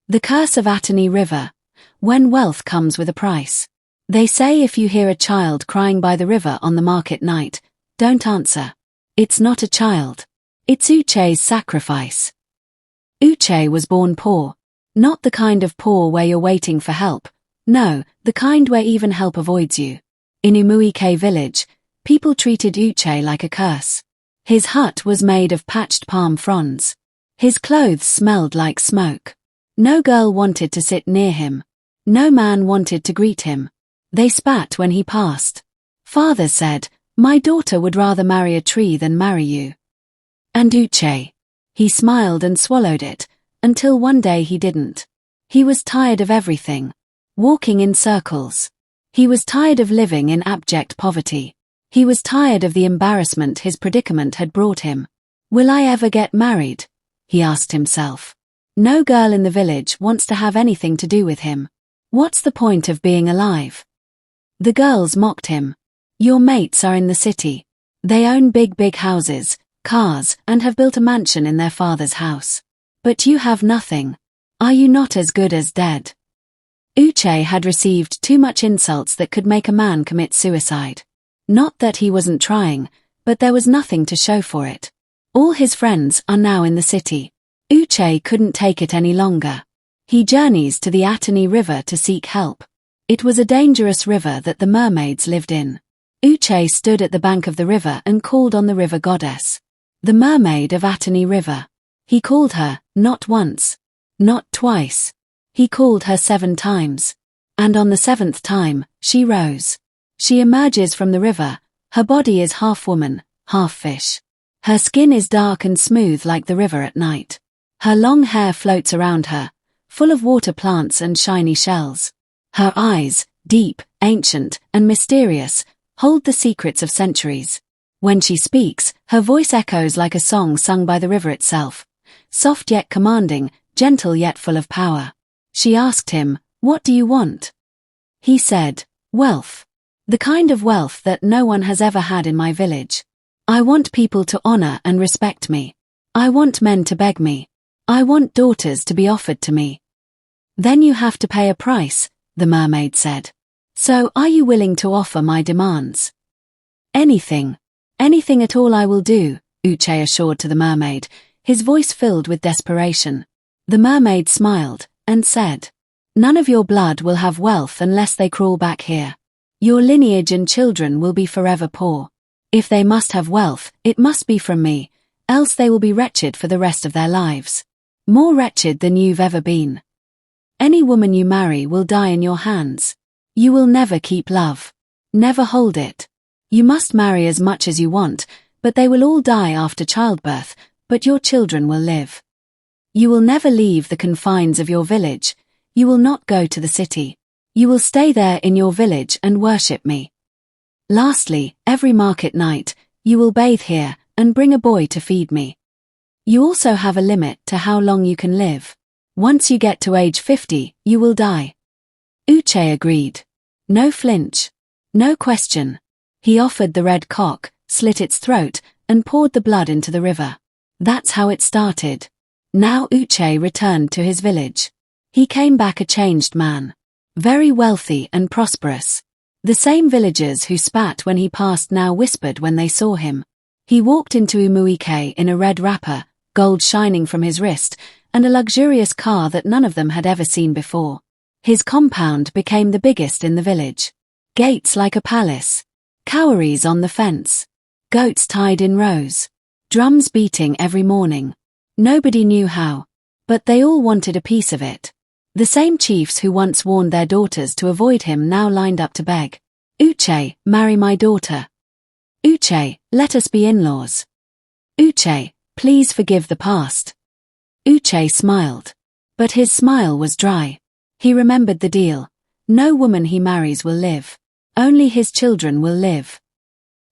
The Curse of Atani River. When wealth comes with a price. They say if you hear a child crying by the river on the market night, don't answer. It's not a child. It's Uche's sacrifice. Uche was born poor. Not the kind of poor where you're waiting for help. No, the kind where even help avoids you. In Uche village, people treated Uche like a curse. His hut was made of patched palm fronds. His clothes smelled like smoke. No girl wanted to sit near him. No man wanted to greet him. They spat when he passed. Father said, "My daughter would rather marry a tree than marry you." And Uche. He smiled and swallowed it, until one day he didn't. He was tired of everything. Walking in circles. He was tired of living in abject poverty. He was tired of the embarrassment his predicament had brought him. Will I ever get married? He asked himself. No girl in the village wants to have anything to do with him. What's the point of being alive? The girls mocked him. Your mates are in the city. They own big houses, cars, and have built a mansion in their father's house. But you have nothing. Are you not as good as dead? Uche had received too much insults that could make a man commit suicide. Not that he wasn't trying, but there was nothing to show for it. All his friends are now in the city. Uche couldn't take it any longer. He journeys to the Atani River to seek help. It was a dangerous river that the mermaids lived in. Uche stood at the bank of the river and called on the river goddess. The mermaid of Atani River. He called her, not once. Not twice. He called her 7 times. And on the 7th time, she rose. She emerges from the river. Her body is half woman, half fish. Her skin is dark and smooth like the river at night. Her long hair floats around her, full of water plants and shiny shells. Her eyes, deep, ancient, and mysterious, hold the secrets of centuries. When she speaks, her voice echoes like a song sung by the river itself. Soft yet commanding, gentle yet full of power. She asked him, "What do you want?" He said, "Wealth. The kind of wealth that no one has ever had in my village. I want people to honor and respect me. I want men to beg me. I want daughters to be offered to me." "Then you have to pay a price," the mermaid said. "So are you willing to offer my demands?" "Anything. Anything at all I will do," Uche assured to the mermaid, his voice filled with desperation. The mermaid smiled, and said, "None of your blood will have wealth unless they crawl back here. Your lineage and children will be forever poor. If they must have wealth, it must be from me, else they will be wretched for the rest of their lives. More wretched than you've ever been. Any woman you marry will die in your hands. You will never keep love. Never hold it. You must marry as much as you want, but they will all die after childbirth, but your children will live. You will never leave the confines of your village. You will not go to the city. You will stay there in your village and worship me. Lastly, every market night, you will bathe here and bring a boy to feed me. You also have a limit to how long you can live. Once you get to age 50, you will die." Uche agreed. No flinch. No question. He offered the red cock, slit its throat, and poured the blood into the river. That's how it started. Now Uche returned to his village. He came back a changed man. Very wealthy and prosperous. The same villagers who spat when he passed now whispered when they saw him. He walked into Uche in a red wrapper, gold shining from his wrist, and a luxurious car that none of them had ever seen before. His compound became the biggest in the village. Gates like a palace. Cowries on the fence. Goats tied in rows. Drums beating every morning. Nobody knew how. But they all wanted a piece of it. The same chiefs who once warned their daughters to avoid him now lined up to beg. "Uche, marry my daughter. Uche, let us be in-laws. Uche, please forgive the past." Uche smiled. But his smile was dry. He remembered the deal. No woman he marries will live. Only his children will live.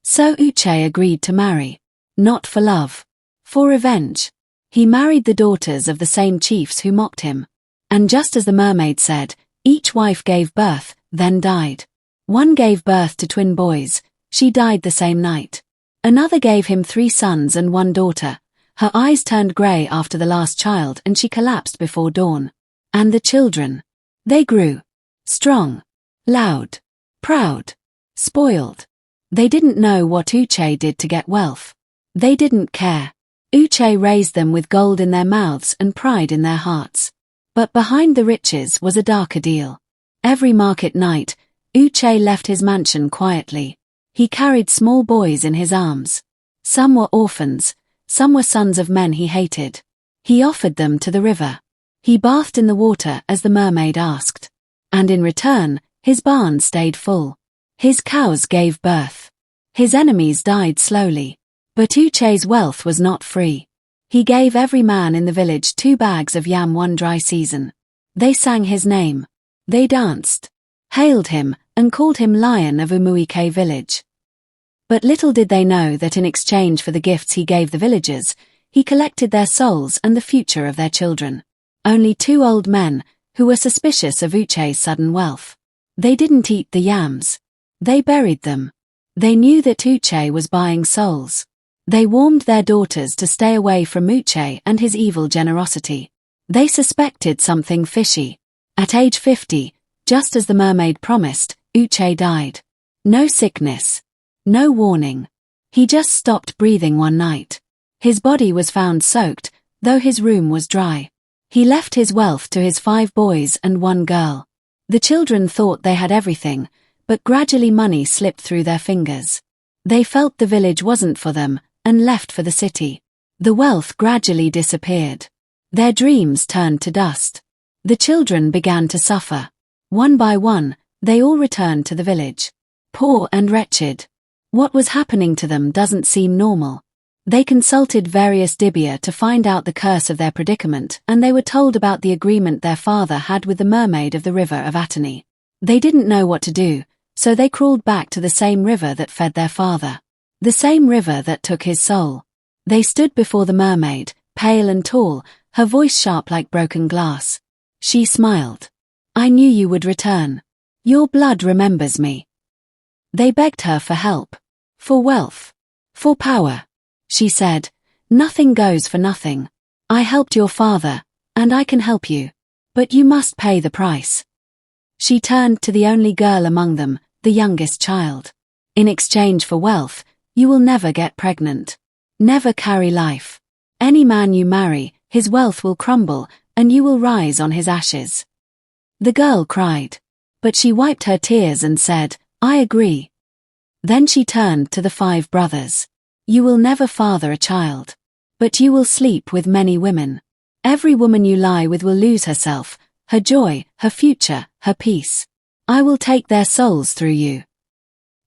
So Uche agreed to marry. Not for love. For revenge. He married the daughters of the same chiefs who mocked him. And just as the mermaid said, each wife gave birth, then died. One gave birth to twin boys. She died the same night. Another gave him 3 sons and 1 daughter. Her eyes turned grey after the last child and she collapsed before dawn. And the children. They grew. Strong. Loud. Proud. Spoiled. They didn't know what Uche did to get wealth. They didn't care. Uche raised them with gold in their mouths and pride in their hearts. But behind the riches was a darker deal. Every market night, Uche left his mansion quietly. He carried small boys in his arms. Some were orphans, some were sons of men he hated. He offered them to the river. He bathed in the water as the mermaid asked. And in return, his barn stayed full. His cows gave birth. His enemies died slowly. But Uche's wealth was not free. He gave every man in the village 2 bags of yam one dry season. They sang his name. They danced, hailed him, and called him Lion of Umuike village. But little did they know that in exchange for the gifts he gave the villagers, he collected their souls and the future of their children. Only 2 old men, who were suspicious of Uche's sudden wealth. They didn't eat the yams. They buried them. They knew that Uche was buying souls. They warned their daughters to stay away from Uche and his evil generosity. They suspected something fishy. At age 50, just as the mermaid promised, Uche died. No sickness. No warning. He just stopped breathing one night. His body was found soaked, though his room was dry. He left his wealth to his 5 boys and 1 girl. The children thought they had everything, but gradually money slipped through their fingers. They felt the village wasn't for them, and left for the city. The wealth gradually disappeared. Their dreams turned to dust. The children began to suffer. One by one, they all returned to the village. Poor and wretched. What was happening to them doesn't seem normal. They consulted various dibia to find out the curse of their predicament, and they were told about the agreement their father had with the mermaid of the river of Atani. They didn't know what to do, so they crawled back to the same river that fed their father. The same river that took his soul. They stood before the mermaid, pale and tall, her voice sharp like broken glass. She smiled. I knew you would return. Your blood remembers me. They begged her for help. For wealth. For power. She said, nothing goes for nothing. I helped your father, and I can help you. But you must pay the price. She turned to the only girl among them, the youngest child. In exchange for wealth, you will never get pregnant. Never carry life. Any man you marry, his wealth will crumble, and you will rise on his ashes. The girl cried. But she wiped her tears and said, I agree. Then she turned to the 5 brothers. You will never father a child. But you will sleep with many women. Every woman you lie with will lose herself, her joy, her future, her peace. I will take their souls through you.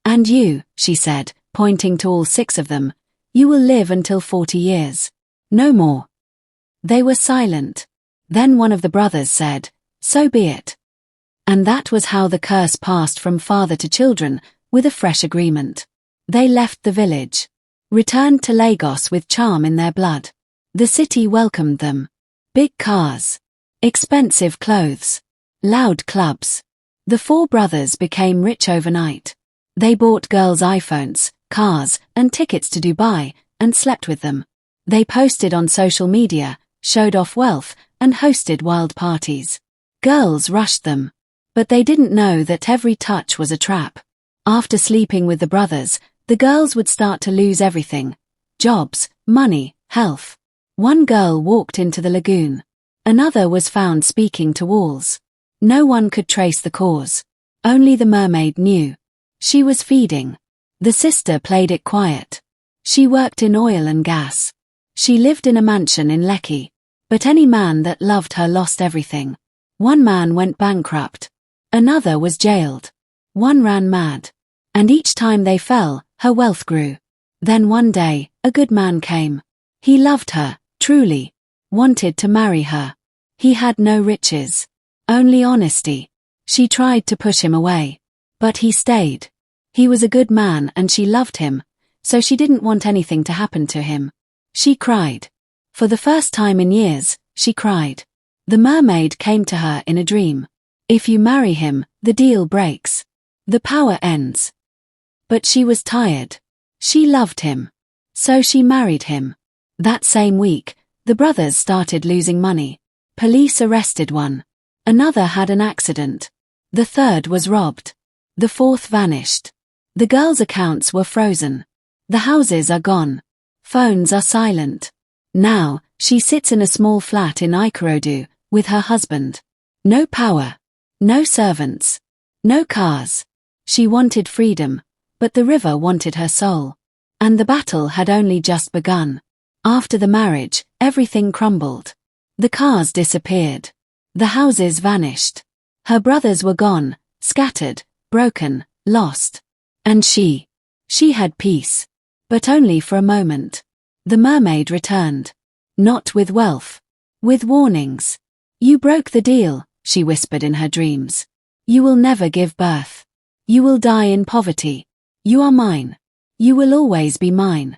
And you, she said, pointing to all 6 of them, you will live until 40 years. No more. They were silent. Then one of the brothers said, so be it. And that was how the curse passed from father to children, with a fresh agreement. They left the village. Returned to Lagos with charm in their blood. The city welcomed them. Big cars. Expensive clothes. Loud clubs. The 4 brothers became rich overnight. They bought girls iPhones, cars, and tickets to Dubai, and slept with them. They posted on social media, showed off wealth, and hosted wild parties. Girls rushed them. But they didn't know that every touch was a trap. After sleeping with the brothers, the girls would start to lose everything. Jobs, money, health. One girl walked into the lagoon. Another was found speaking to walls. No one could trace the cause. Only the mermaid knew. She was feeding. The sister played it quiet. She worked in oil and gas. She lived in a mansion in Lekki. But any man that loved her lost everything. One man went bankrupt. Another was jailed. One ran mad. And each time they fell, her wealth grew. Then one day, a good man came. He loved her, truly. Wanted to marry her. He had no riches. Only honesty. She tried to push him away. But he stayed. He was a good man and she loved him, so she didn't want anything to happen to him. She cried. For the first time in years, she cried. The mermaid came to her in a dream. If you marry him, the deal breaks. The power ends. But she was tired. She loved him. So she married him. That same week, the brothers started losing money. Police arrested one. Another had an accident. The third was robbed. The fourth vanished. The girls' accounts were frozen. The houses are gone. Phones are silent. Now, she sits in a small flat in Ikorodu with her husband. No power. No servants. No cars. She wanted freedom, but the river wanted her soul. And the battle had only just begun. After the marriage, everything crumbled. The cars disappeared. The houses vanished. Her brothers were gone, scattered, broken, lost. And she had peace. But only for a moment. The mermaid returned. Not with wealth. With warnings. You broke the deal, she whispered in her dreams. You will never give birth. You will die in poverty. You are mine. You will always be mine.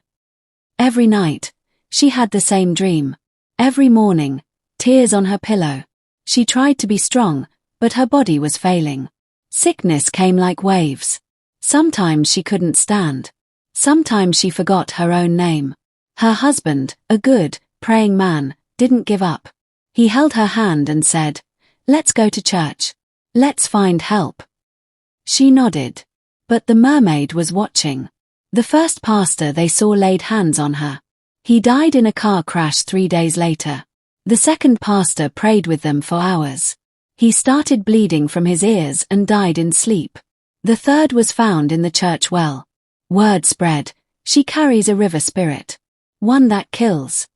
Every night, she had the same dream. Every morning, tears on her pillow. She tried to be strong, but her body was failing. Sickness came like waves. Sometimes she couldn't stand. Sometimes she forgot her own name. Her husband, a good, praying man, didn't give up. He held her hand and said, "Let's go to church. Let's find help." She nodded. But the mermaid was watching. The first pastor they saw laid hands on her. He died in a car crash 3 days later. The second pastor prayed with them for hours. He started bleeding from his ears and died in sleep. The third was found in the church well. Word spread, she carries a river spirit. One that kills.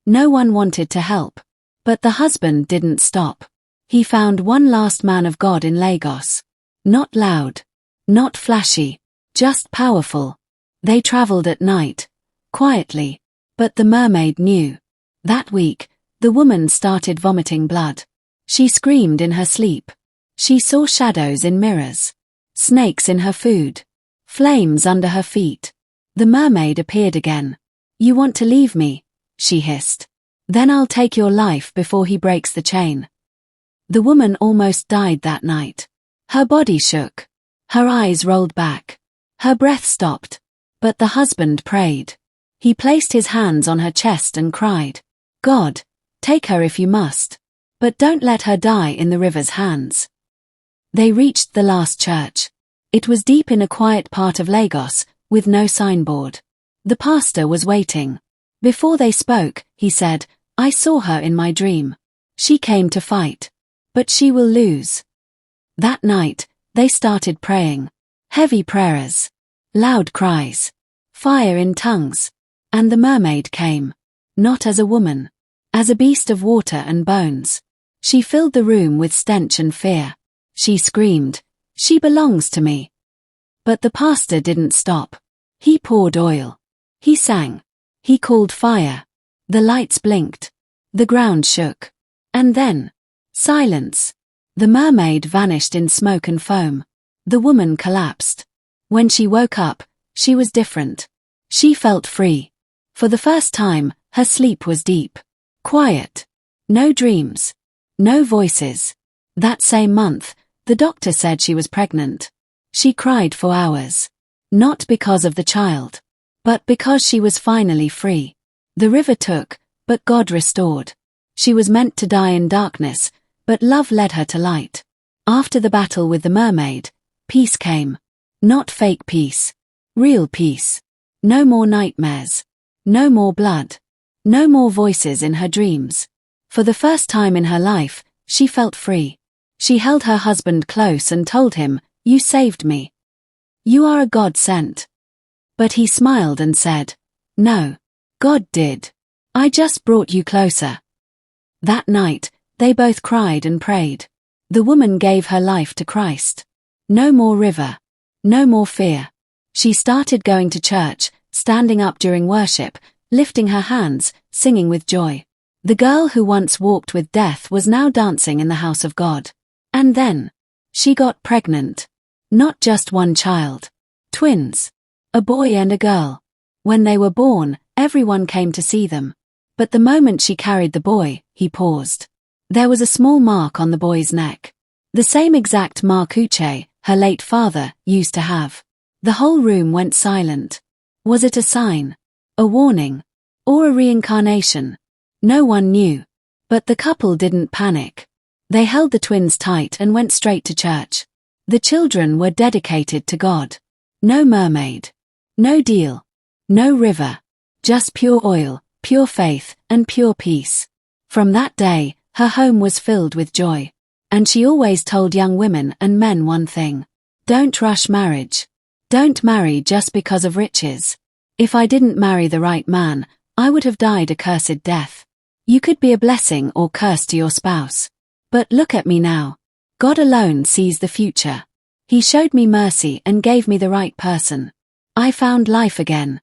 No one wanted to help. But the husband didn't stop. He found one last man of God in Lagos. Not loud. Not flashy. Just powerful. They traveled at night. Quietly. But the mermaid knew. That week, the woman started vomiting blood. She screamed in her sleep. She saw shadows in mirrors. Snakes in her food. Flames under her feet. The mermaid appeared again. "You want to leave me?" she hissed. "Then I'll take your life before he breaks the chain." The woman almost died that night. Her body shook. Her eyes rolled back. Her breath stopped. But the husband prayed. He placed his hands on her chest and cried, "God, take her if you must. But don't let her die in the river's hands." They reached the last church. It was deep in a quiet part of Lagos, with no signboard. The pastor was waiting. Before they spoke, he said, "I saw her in my dream. She came to fight. But she will lose." That night, they started praying. Heavy prayers. Loud cries. Fire in tongues. And the mermaid came. Not as a woman. As a beast of water and bones. She filled the room with stench and fear. She screamed, "She belongs to me." But the pastor didn't stop. He poured oil. He sang. He called fire. The lights blinked. The ground shook. And then, silence. The mermaid vanished in smoke and foam. The woman collapsed. When she woke up, she was different. She felt free. For the first time, her sleep was deep. Quiet. No dreams. No voices. That same month, the doctor said she was pregnant. She cried for hours. Not because of the child. But because she was finally free. The river took, but God restored. She was meant to die in darkness, but love led her to light. After the battle with the mermaid, peace came. Not fake peace. Real peace. No more nightmares. No more blood. No more voices in her dreams. For the first time in her life, she felt free. She held her husband close and told him, "You saved me. You are a God sent." But he smiled and said, "No. God did. I just brought you closer." That night, they both cried and prayed. The woman gave her life to Christ. No more river. No more fear. She started going to church, standing up during worship, lifting her hands, singing with joy. The girl who once walked with death was now dancing in the house of God. And then, she got pregnant. Not just one child. Twins. A boy and a girl. When they were born, everyone came to see them. But the moment she carried the boy, he paused. There was a small mark on the boy's neck. The same exact mark Uche, her late father, used to have. The whole room went silent. Was it a sign? A warning? Or a reincarnation? No one knew. But the couple didn't panic. They held the twins tight and went straight to church. The children were dedicated to God. No mermaid. No deal. No river. Just pure oil, pure faith, and pure peace. From that day, her home was filled with joy. And she always told young women and men one thing. Don't rush marriage. Don't marry just because of riches. If I didn't marry the right man, I would have died a cursed death. You could be a blessing or curse to your spouse. But look at me now. God alone sees the future. He showed me mercy and gave me the right person. I found life again.